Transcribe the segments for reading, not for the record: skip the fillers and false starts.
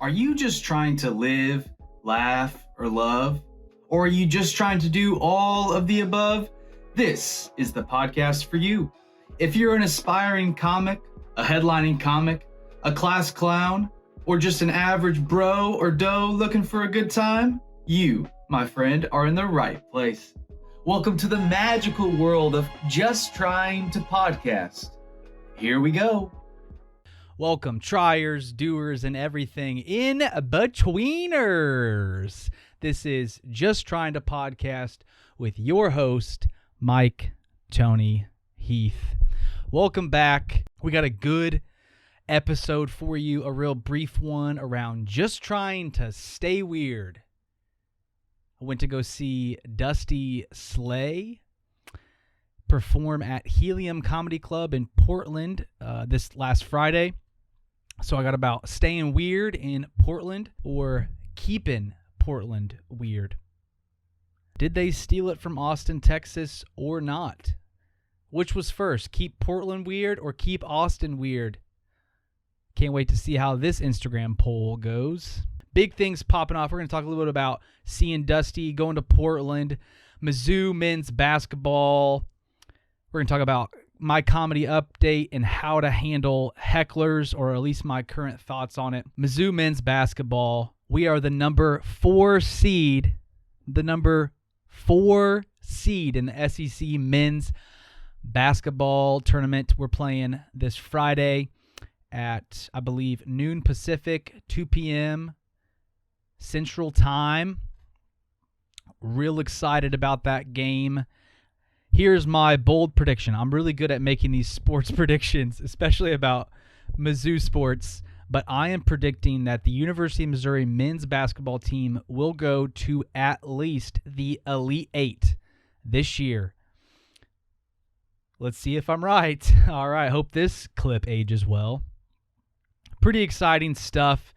Are you just trying to live, laugh, or love? Or are you just trying to do all of the above? This is the podcast for you. If you're an aspiring comic, a headlining comic, a class clown, or just an average bro or doe looking for a good time, you, my friend, are in the right place. Welcome to the magical world of just trying to podcast. Here we go. Welcome, triers, doers, and everything in betweeners. This is Just Trying to Podcast with your host, Mike, Tony, Heath. Welcome back. We got a good episode for you, a real brief one around just trying to stay weird. I went to go see Dusty Slay perform at Helium Comedy Club in Portland this last Friday. So I got about staying weird in Portland or keeping Portland weird. Did they steal it from Austin, Texas or not? Which was first, keep Portland weird or keep Austin weird? Can't wait to see how this Instagram poll goes. Big things popping off. We're going to talk a little bit about seeing Dusty, going to Portland, Mizzou men's basketball. We're going to talk about my comedy update and how to handle hecklers, or at least my current thoughts on it. Mizzou men's basketball. We are the number 4 seed in the SEC men's basketball tournament. We're playing this Friday at, I believe, noon Pacific, 2 p.m. Central Time. Real excited about that game. Here's my bold prediction. I'm really good at making these sports predictions, especially about Mizzou sports, but I am predicting that the University of Missouri men's basketball team will go to at least the Elite Eight this year. Let's see if I'm right. All right, hope this clip ages well. Pretty exciting stuff.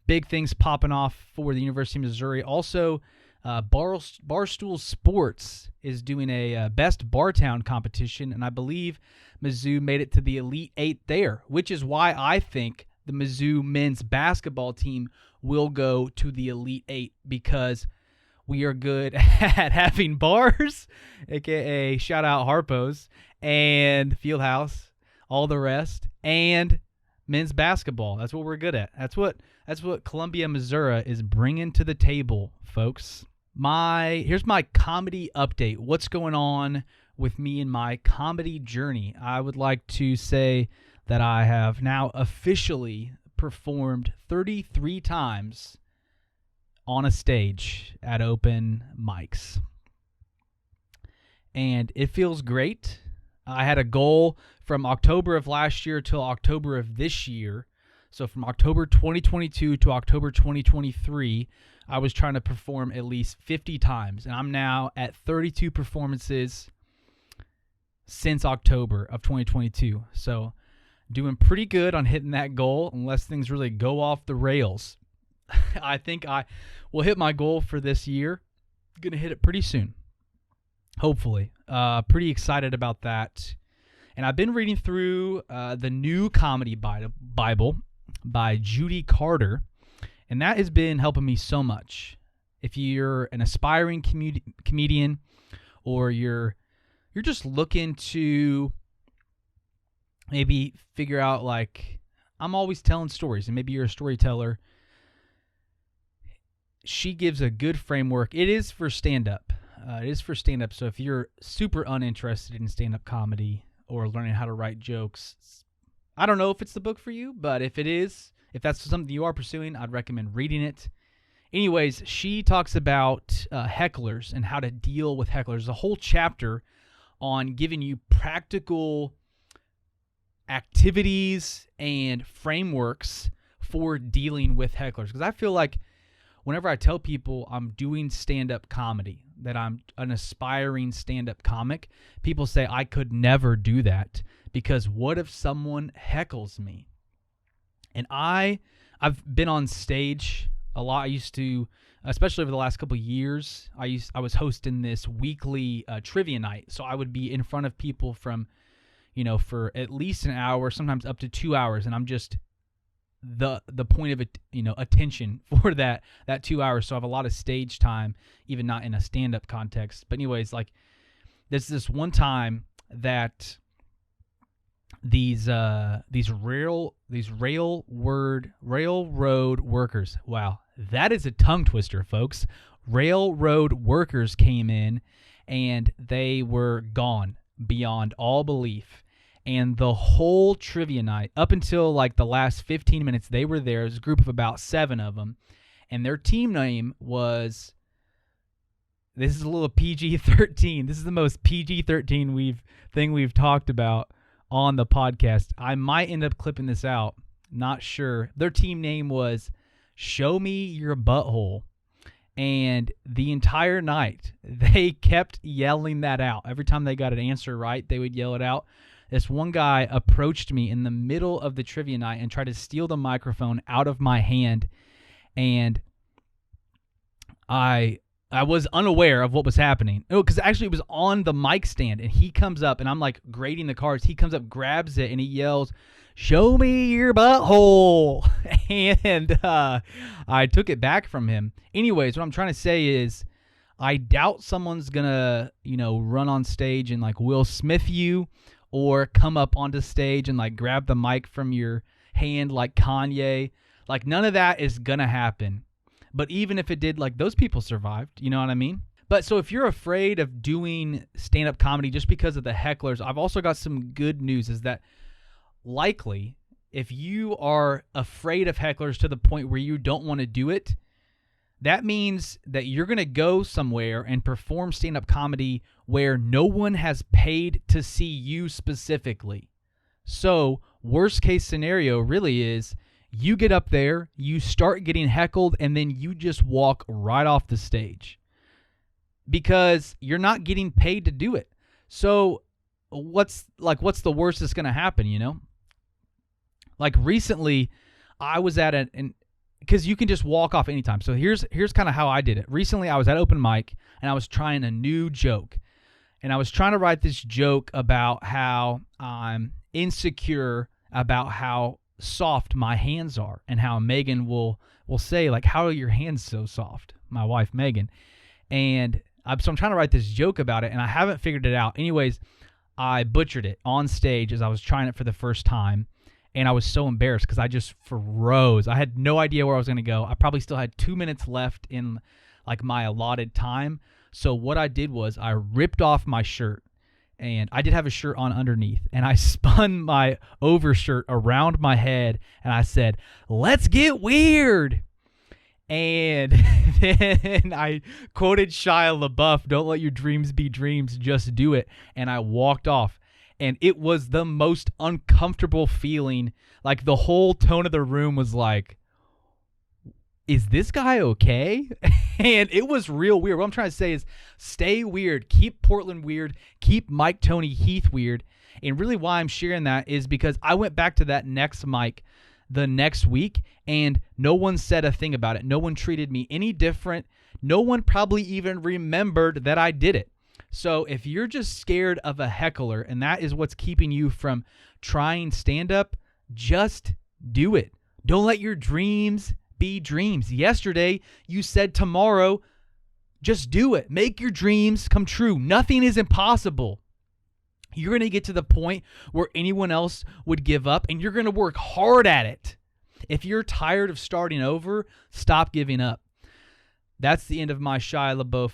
Big things popping off for the University of Missouri. Also, Barstool Sports is doing a Best Bartown competition, and I believe Mizzou made it to the Elite Eight there, which is why I think the Mizzou men's basketball team will go to the Elite Eight, because we are good at having bars, a.k.a. shout out Harpo's, and Fieldhouse, all the rest, and men's basketball. That's what we're good at. That's what Columbia, Missouri is bringing to the table, folks. Here's my comedy update. What's going on with me and my comedy journey? I would like to say that I have now officially performed 33 times on a stage at open mics. And it feels great. I had a goal from October of last year till October of this year. So from October 2022 to October 2023, I was trying to perform at least 50 times. And I'm now at 32 performances since October of 2022. So doing pretty good on hitting that goal, unless things really go off the rails. I think I will hit my goal for this year. Going to hit it pretty soon, hopefully. Pretty excited about that. And I've been reading through the New Comedy Bible by Judy Carter, and that has been helping me so much. If you're an aspiring comedian, or you're just looking to maybe figure out, like, I'm always telling stories, and maybe you're a storyteller, she gives a good framework. It is for stand-up. So if you're super uninterested in stand-up comedy or learning how to write jokes, I don't know if it's the book for you, but if it is, if that's something you are pursuing, I'd recommend reading it. Anyways, she talks about hecklers and how to deal with hecklers. There's a whole chapter on giving you practical activities and frameworks for dealing with hecklers. Because I feel like whenever I tell people I'm doing stand-up comedy, that I'm an aspiring stand-up comic, people say I could never do that, because what if someone heckles me? And I've been on stage a lot. I used to, especially over the last couple of years, I was hosting this weekly trivia night. So I would be in front of people from, for at least an hour, sometimes up to 2 hours, and I'm just the point of it, attention for that 2 hours. So I have a lot of stage time, even not in a stand-up context. But anyways, like there's this one time that these railroad workers. Wow, that is a tongue twister, folks. Railroad workers came in and they were gone beyond all belief. And the whole trivia night, up until like the last 15 minutes, they were there. It was a group of about 7 of them. And their team name was, this is a little PG-13. This is the most PG-13 thing we've talked about on the podcast. I might end up clipping this out. Not sure. Their team name was Show Me Your Butthole. And the entire night, they kept yelling that out. Every time they got an answer right, they would yell it out. This one guy approached me in the middle of the trivia night and tried to steal the microphone out of my hand. And I was unaware of what was happening. Oh, because actually it was on the mic stand, and he comes up, and I'm like grading the cards. He comes up, grabs it, and he yells, "Show me your butthole." And I took it back from him. Anyways, what I'm trying to say is I doubt someone's going to, run on stage and like Will Smith you, or come up onto stage and like grab the mic from your hand like Kanye. Like none of that is going to happen. But even if it did, like those people survived, you know what I mean? But so if you're afraid of doing stand-up comedy just because of the hecklers, I've also got some good news, is that likely if you are afraid of hecklers to the point where you don't want to do it, that means that you're going to go somewhere and perform stand-up comedy where no one has paid to see you specifically. So worst case scenario really is you get up there, you start getting heckled, and then you just walk right off the stage because you're not getting paid to do it. So what's the worst that's going to happen, Like recently I was at because you can just walk off anytime. So here's kind of how I did it. Recently I was at open mic and I was trying a new joke. And I was trying to write this joke about how I'm insecure about how soft my hands are, and how Megan will say, like, "How are your hands so soft?" My wife, Megan. And so I'm trying to write this joke about it, and I haven't figured it out. Anyways, I butchered it on stage as I was trying it for the first time. And I was so embarrassed because I just froze. I had no idea where I was going to go. I probably still had 2 minutes left in like my allotted time. So what I did was I ripped off my shirt, and I did have a shirt on underneath, and I spun my overshirt around my head, and I said, "Let's get weird." And then I quoted Shia LaBeouf, "Don't let your dreams be dreams, just do it." And I walked off. And it was the most uncomfortable feeling. Like the whole tone of the room was like, is this guy okay? And it was real weird. What I'm trying to say is stay weird. Keep Portland weird. Keep Mike, Tony, Heath weird. And really why I'm sharing that is because I went back to that next mic the next week, and no one said a thing about it. No one treated me any different. No one probably even remembered that I did it. So if you're just scared of a heckler and that is what's keeping you from trying stand-up, just do it. Don't let your dreams be dreams. Yesterday, you said tomorrow, just do it. Make your dreams come true. Nothing is impossible. You're going to get to the point where anyone else would give up, and you're going to work hard at it. If you're tired of starting over, stop giving up. That's the end of my Shia LaBeouf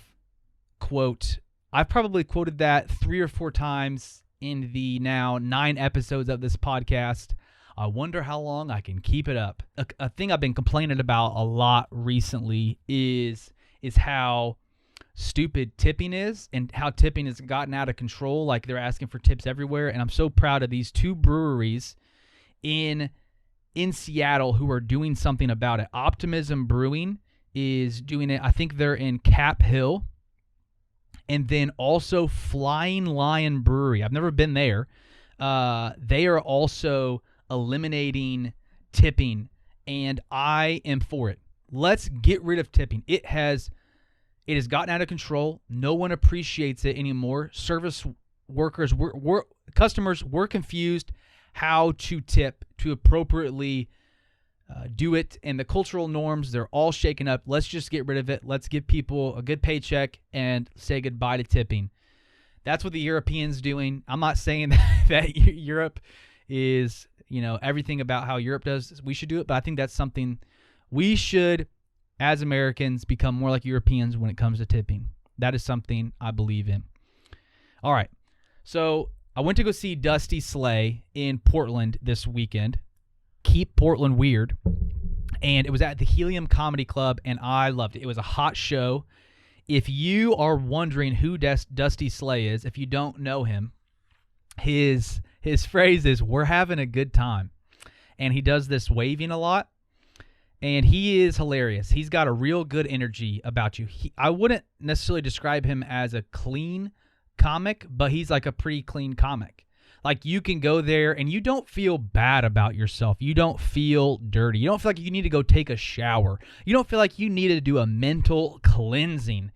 quote. I've probably quoted that 3 or 4 times in the now 9 episodes of this podcast. I wonder how long I can keep it up. A thing I've been complaining about a lot recently is how stupid tipping is, and how tipping has gotten out of control. Like they're asking for tips everywhere. And I'm so proud of these 2 breweries in Seattle who are doing something about it. Optimism Brewing is doing it. I think they're in Cap Hill. And then also Flying Lion Brewery. I've never been there. They are also eliminating tipping, and I am for it. Let's get rid of tipping. It has gotten out of control. No one appreciates it anymore. Service workers, customers were confused how to tip to appropriately do it. And the cultural norms, they're all shaken up. Let's just get rid of it. Let's give people a good paycheck and say goodbye to tipping. That's what the Europeans doing. I'm not saying that Europe is, everything about how Europe does. We should do it, but I think that's something we should, as Americans, become more like Europeans when it comes to tipping. That is something I believe in. All right. So I went to go see Dusty Slay in Portland this weekend. Keep Portland weird. And it was at the Helium Comedy Club, and I loved it. It was a hot show. If you are wondering who Dusty Slay is, if you don't know him, his phrase is, "We're having a good time." And he does this waving a lot. And he is hilarious. He's got a real good energy about you. I wouldn't necessarily describe him as a clean comic, but he's like a pretty clean comic. Like, you can go there and you don't feel bad about yourself. You don't feel dirty. You don't feel like you need to go take a shower. You don't feel like you need to do a mental cleansing.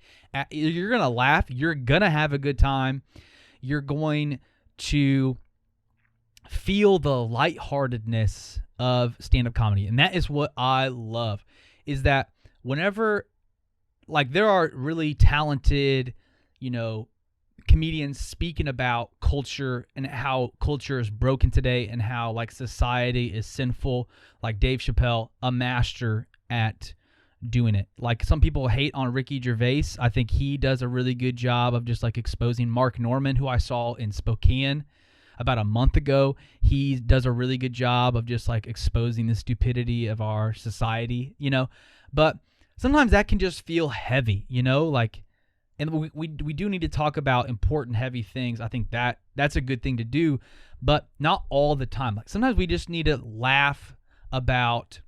You're going to laugh. You're going to have a good time. You're going to feel the lightheartedness of stand-up comedy. And that is what I love, is that whenever, like, there are really talented, comedians speaking about culture and how culture is broken today and how, like, society is sinful, like Dave Chappelle, a master at doing it. Like, some people hate on Ricky Gervais. I think he does a really good job of just, like, exposing Mark Norman, who I saw in Spokane about a month ago. He does a really good job of just, like, exposing the stupidity of our society, But sometimes that can just feel heavy, like, and we do need to talk about important, heavy things. I think that's a good thing to do, but not all the time. Like, sometimes we just need to laugh about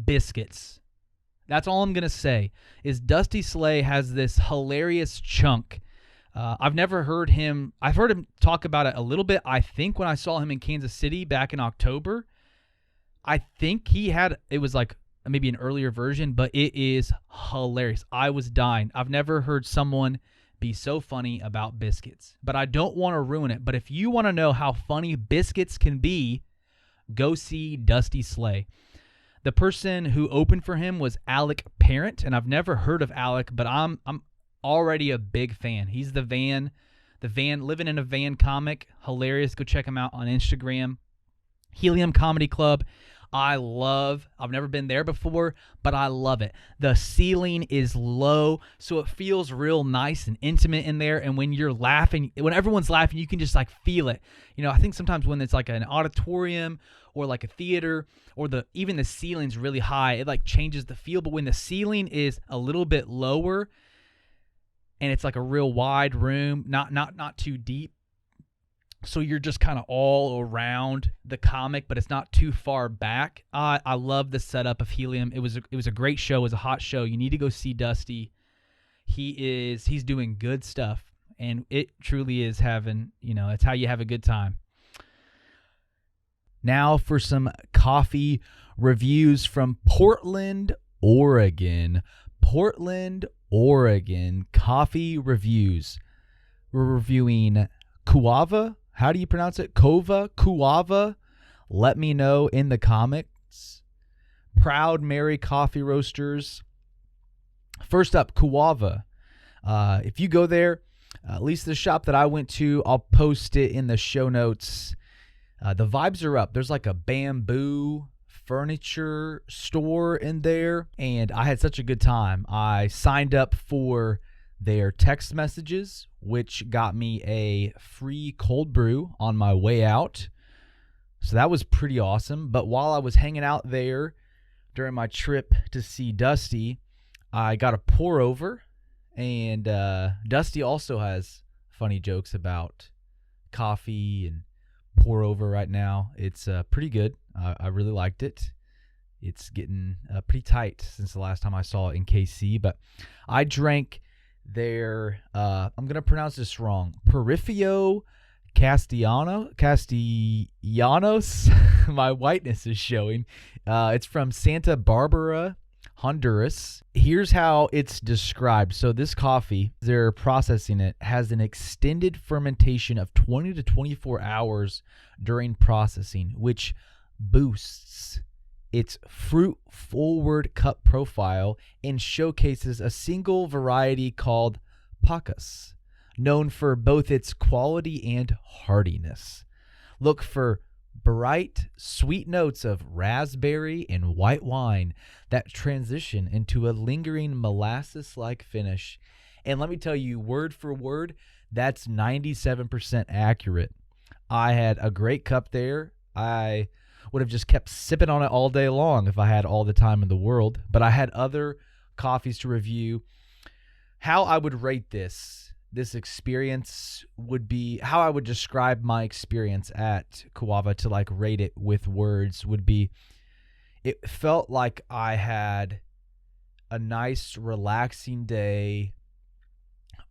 biscuits. That's all I'm going to say, is Dusty Slay has this hilarious chunk. I've never heard him. I've heard him talk about it a little bit. I think when I saw him in Kansas City back in October, I think it was like maybe an earlier version, but it is hilarious. I was dying. I've never heard someone be so funny about biscuits, but I don't want to ruin it. But if you want to know how funny biscuits can be, go see Dusty Slay. The person who opened for him was Alec Parent, and I've never heard of Alec, but I'm already a big fan. He's the van living in a van comic. Hilarious. Go check him out on Instagram. Helium Comedy Club. I've never been there before, but I love it. The ceiling is low, so it feels real nice and intimate in there. And when you're laughing, when everyone's laughing, you can just, like, feel it. I think sometimes when it's like an auditorium or like a theater, or even the ceiling's really high, it, like, changes the feel. But when the ceiling is a little bit lower and it's like a real wide room, not too deep, so you're just kind of all around the comic, but it's not too far back. I love the setup of Helium. It was a great show. It was a hot show. You need to go see Dusty. He's doing good stuff, and it truly is it's how you have a good time. Now for some coffee reviews from Portland, Oregon. Portland, Oregon. Coffee reviews. We're reviewing Kuava. How do you pronounce it? Kuava. Let me know in the comments. Proud Mary Coffee Roasters. First up, Kuava. If you go there, at least the shop that I went to, I'll post it in the show notes. The vibes are up. There's like a bamboo furniture store in there, and I had such a good time. I signed up for their text messages, which got me a free cold brew on my way out. So that was pretty awesome. But while I was hanging out there during my trip to see Dusty, I got a pour over, and Dusty also has funny jokes about coffee and pour over right now. It's pretty good. I really liked it. It's getting pretty tight since the last time I saw it in KC, but I drank their, I'm going to pronounce this wrong, Perifio Castellanos. My whiteness is showing. It's from Santa Barbara, Honduras. Here's how it's described. So this coffee, they're processing it, has an extended fermentation of 20 to 24 hours during processing, which boosts its fruit-forward cup profile and showcases a single variety called Pacas, known for both its quality and hardiness. Look for bright, sweet notes of raspberry and white wine that transition into a lingering molasses-like finish. And let me tell you, word for word, that's 97% accurate. I had a great cup there. I would have just kept sipping on it all day long if I had all the time in the world. But I had other coffees to review. How I would rate this experience would be, how I would describe my experience at Kawava to like rate it with words would be, it felt like I had a nice relaxing day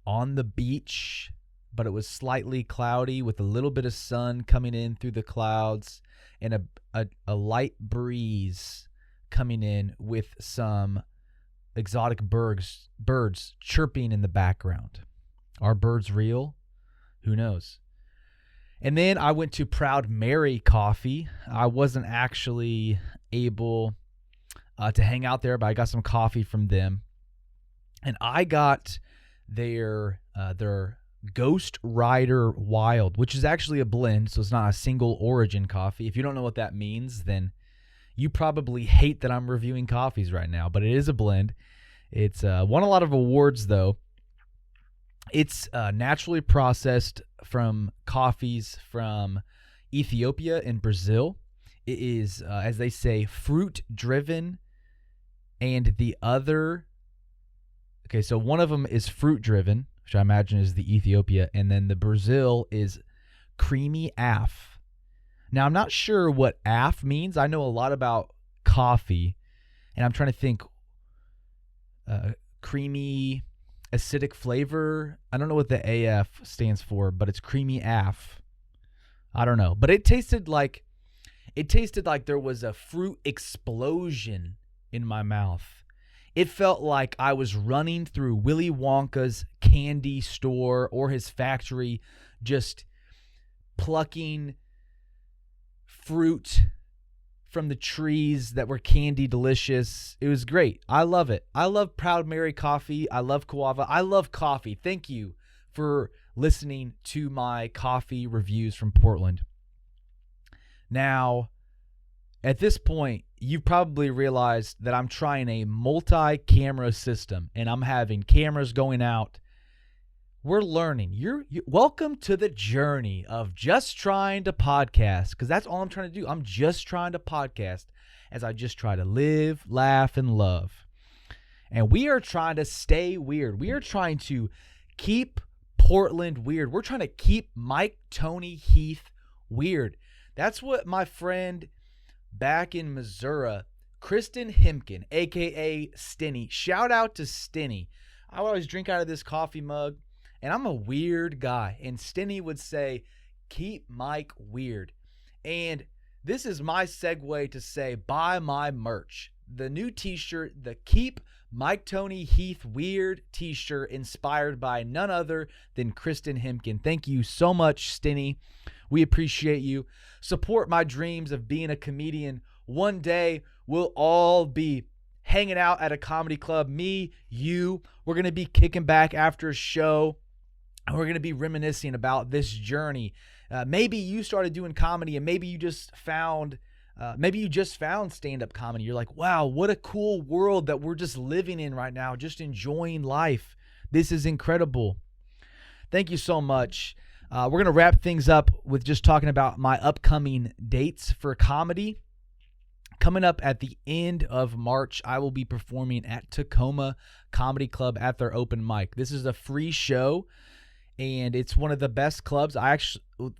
on the beach, but it was slightly cloudy with a little bit of sun coming in through the clouds and a light breeze coming in with some exotic birds chirping in the background. Are birds real? Who knows? And then I went to Proud Mary Coffee. I wasn't actually able to hang out there, but I got some coffee from them. And I got their Ghost Rider Wild, which is actually a blend, so it's not a single origin coffee. If you don't know what that means, then you probably hate that I'm reviewing coffees right now, but it is a blend. It's won a lot of awards, though. It's naturally processed from coffees from Ethiopia and Brazil. It is, as they say, fruit-driven, and the other... Okay, so one of them is fruit-driven, which I imagine is the Ethiopia, and then the Brazil is creamy af. Now, I'm not sure what af means. I know a lot about coffee, and I'm trying to think creamy, acidic flavor. I don't know what the AF stands for, but it's creamy af. I don't know. But it tasted like there was a fruit explosion in my mouth. It felt like I was running through Willy Wonka's candy store or his factory, just plucking fruit from the trees that were candy delicious. It was great. I love it. I love Proud Mary Coffee. I love Kawava. I love coffee. Thank you for listening to my coffee reviews from Portland. Now, at this point, you've probably realized that I'm trying a multi-camera system, and I'm having cameras going out. We're learning. You're welcome to the journey of just trying to podcast, because that's all I'm trying to do. I'm just trying to podcast as I just try to live, laugh, and love. And we are trying to stay weird. We are trying to keep Portland weird. We're trying to keep Mike, Tony, Heath weird. That's what my friend back in Missouri, Kristen Himkin, a.k.a. Stinny. Shout out to Stinny. I would always drink out of this coffee mug, and I'm a weird guy. And Stinny would say, keep Mike weird. And this is my segue to say, buy my merch. The new t-shirt, the Keep Mike, Tony, Heath Weird t-shirt, inspired by none other than Kristen Himkin. Thank you so much, Stinny. We appreciate you. Support my dreams of being a comedian. One day, we'll all be hanging out at a comedy club. Me, you. We're going to be kicking back after a show. And we're going to be reminiscing about this journey. Maybe you started doing comedy, and maybe you just found stand-up comedy. You're like, wow, what a cool world that we're just living in right now, just enjoying life. This is incredible. Thank you so much. We're going to wrap things up with just talking about my upcoming dates for comedy. Coming up at the end of March, I will be performing at Tacoma Comedy Club at their open mic. This is a free show, and it's one of the best clubs.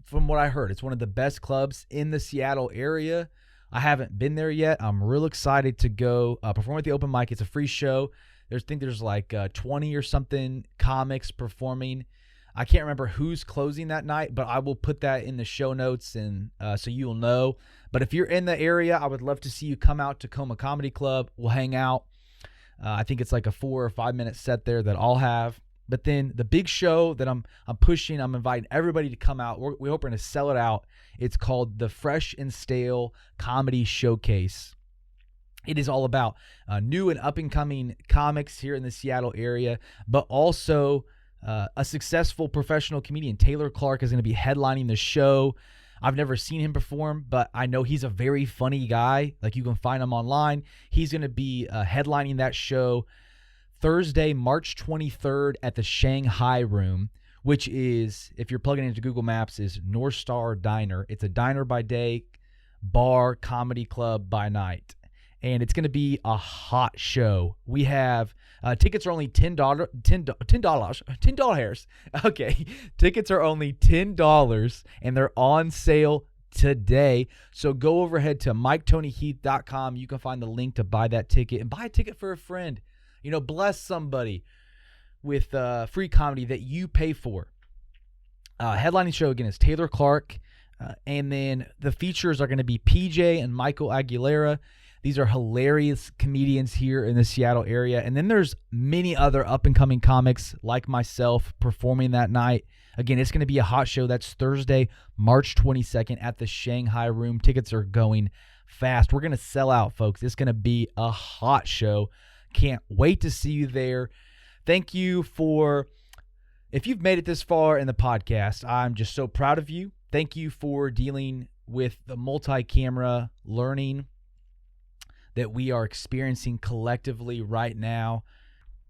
From what I heard, it's one of the best clubs in the Seattle area. I haven't been there yet. I'm real excited to go perform at the open mic. It's a free show. I think there's like 20 or something comics performing. I can't remember who's closing that night, but I will put that in the show notes, and so you'll know. But if you're in the area, I would love to see you come out to Tacoma Comedy Club. We'll hang out. I think it's like a 4 or 5 minute set there that I'll have. But then the big show that I'm pushing, I'm inviting everybody to come out. We're hoping to sell it out. It's called the Fresh and Stale Comedy Showcase. It is all about new and up-and-coming comics here in the Seattle area, but also a successful professional comedian. Taylor Clark is going to be headlining the show. I've never seen him perform, but I know he's a very funny guy. Like, you can find him online. He's going to be headlining that show Thursday, March 23rd at the Shanghai Room, which is, if you're plugging into Google Maps, is North Star Diner. It's a diner by day, bar, comedy club by night. And it's going to be a hot show. We have tickets are only $10. $10. Okay, tickets are only $10, and they're on sale today. So go overhead to MikeTonyHeath.com. You can find the link to buy that ticket and buy a ticket for a friend. You know, bless somebody with free comedy that you pay for. Headlining show again is Taylor Clark, and then the features are going to be PJ and Michael Aguilera. These are hilarious comedians here in the Seattle area. And then there's many other up-and-coming comics like myself performing that night. Again, it's going to be a hot show. That's Thursday, March 22nd at the Shanghai Room. Tickets are going fast. We're going to sell out, folks. It's going to be a hot show. Can't wait to see you there. Thank you if you've made it this far in the podcast, I'm just so proud of you. Thank you for dealing with the multi-camera learning that we are experiencing collectively right now.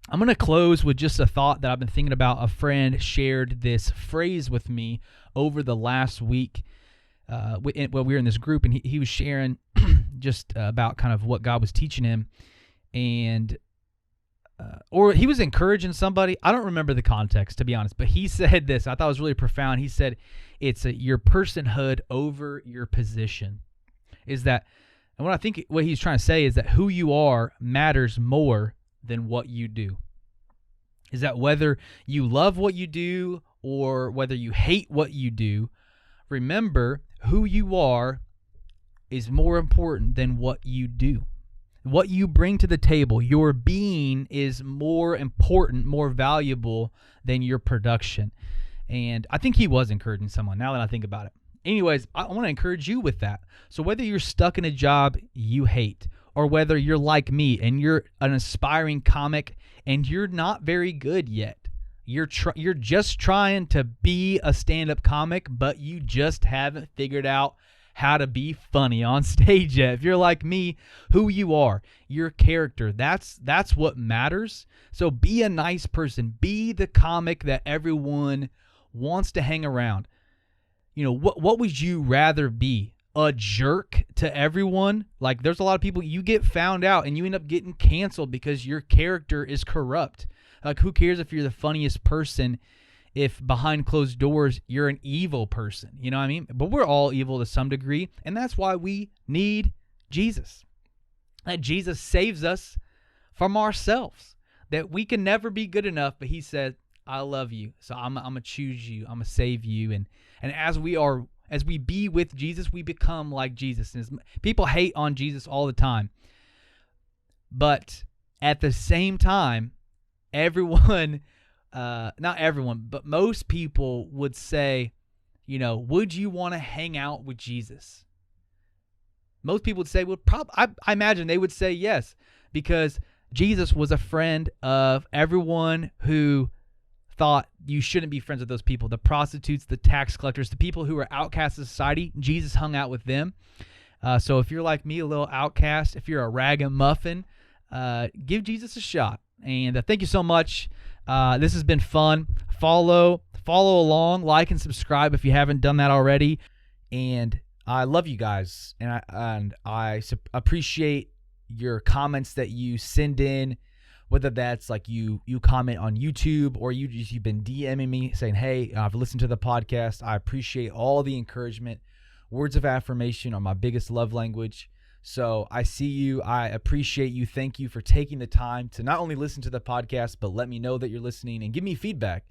I'm going to close with just a thought that I've been thinking about. A friend shared this phrase with me over the last week while we were in this group, and he was sharing just about kind of what God was teaching him, and or he was encouraging somebody. I don't remember the context, to be honest, but he said this. I thought it was really profound. He said, it's your personhood over your position. Is that, and what I think what he's trying to say is that who you are matters more than what you do. Is that whether you love what you do or whether you hate what you do, remember who you are is more important than what you do. What you bring to the table, your being, is more important, more valuable than your production. And I think he was encouraging someone, now that I think about it. Anyways, I want to encourage you with that. So whether you're stuck in a job you hate, or whether you're like me and you're an aspiring comic and you're not very good yet, you're just trying to be a stand-up comic, but you just haven't figured out how to be funny on stage yet. If you're like me, who you are, your character, that's what matters. So be a nice person. Be the comic that everyone wants to hang around. You know, what would you rather be? A jerk to everyone? Like, there's a lot of people, you get found out and you end up getting canceled because your character is corrupt. Like, who cares if you're the funniest person if behind closed doors you're an evil person? You know what I mean? But we're all evil to some degree, and that's why we need Jesus. That Jesus saves us from ourselves. That we can never be good enough, but he said, I love you, so I'm going to choose you. I'm going to save you. And as we be with Jesus, we become like Jesus. And people hate on Jesus all the time. But at the same time, everyone, not everyone, but most people would say, you know, would you want to hang out with Jesus? Most people would say, well, I imagine they would say yes, because Jesus was a friend of everyone who thought you shouldn't be friends with those people. The prostitutes, the tax collectors, the people who are outcasts of society, Jesus hung out with them. So if you're like me, a little outcast, if you're a ragamuffin, give Jesus a shot. And thank you so much. This has been fun. Follow along, like and subscribe if you haven't done that already. And I love you guys, and I appreciate your comments that you send in. Whether that's like you comment on YouTube, or you've been DMing me saying, hey, I've listened to the podcast. I appreciate all the encouragement. Words of affirmation are my biggest love language. So I see you. I appreciate you. Thank you for taking the time to not only listen to the podcast, but let me know that you're listening and give me feedback,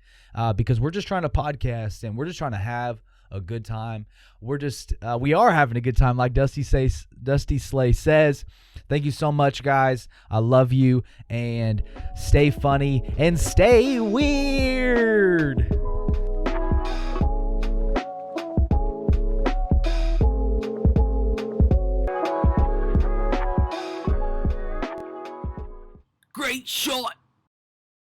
because we're just trying to podcast and we're just trying to have a good time. We are having a good time, like Dusty Slay says. Thank you so much, guys. I love you, and stay funny and stay weird. great shot.